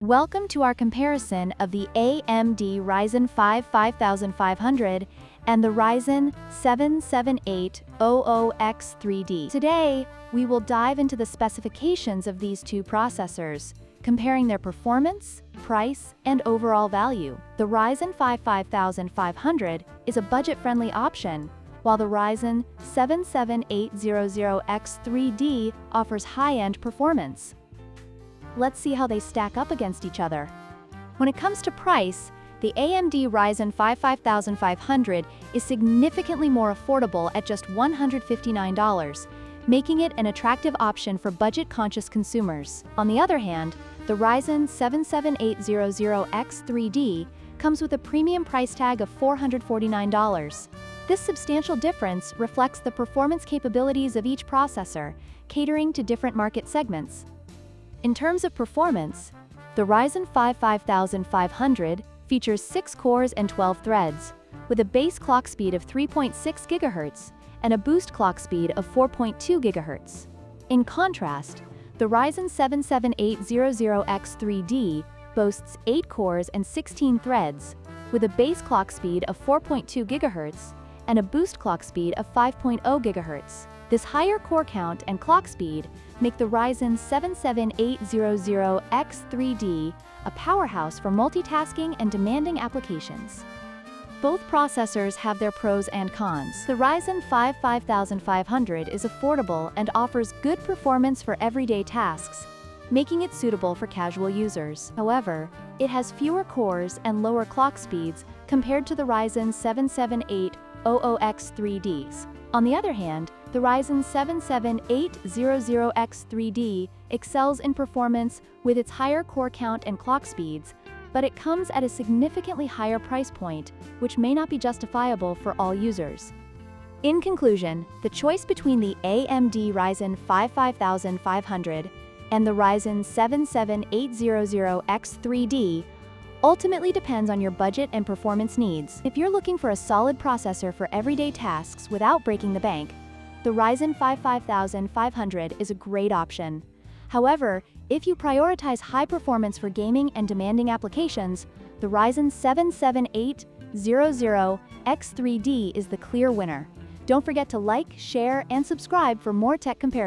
Welcome to our comparison of the AMD Ryzen 5 5500 and the Ryzen 7 7800X3D. Today, we will dive into the specifications of these two processors, comparing their performance, price, and overall value. The Ryzen 5 5500 is a budget-friendly option, while the Ryzen 7 7800X3D offers high-end performance. Let's see how they stack up against each other. When it comes to price, the AMD Ryzen 5 5500 is significantly more affordable at just $159, making it an attractive option for budget-conscious consumers. On the other hand, the Ryzen 7 7800X3D comes with a premium price tag of $449. This substantial difference reflects the performance capabilities of each processor, catering to different market segments. In terms of performance, the Ryzen 5 5500 features 6 cores and 12 threads, with a base clock speed of 3.6 GHz and a boost clock speed of 4.2 GHz. In contrast, the Ryzen 7 7800X3D boasts 8 cores and 16 threads, with a base clock speed of 4.2 GHz and a boost clock speed of 5.0 GHz. This higher core count and clock speed make the Ryzen 7 7800X3D a powerhouse for multitasking and demanding applications. Both processors have their pros and cons. The Ryzen 5 5500 is affordable and offers good performance for everyday tasks, making it suitable for casual users. However, it has fewer cores and lower clock speeds compared to the Ryzen 7 7800X3Ds. On the other hand, the Ryzen 7 7800X3D excels in performance with its higher core count and clock speeds, but it comes at a significantly higher price point, which may not be justifiable for all users. In conclusion, the choice between the AMD Ryzen 5 5500 and the Ryzen 7 7800X3D ultimately depends on your budget and performance needs. If you're looking for a solid processor for everyday tasks without breaking the bank, the Ryzen 5 5500 is a great option. However, if you prioritize high performance for gaming and demanding applications, the Ryzen 7 7800X3D is the clear winner. Don't forget to like, share, and subscribe for more tech comparisons.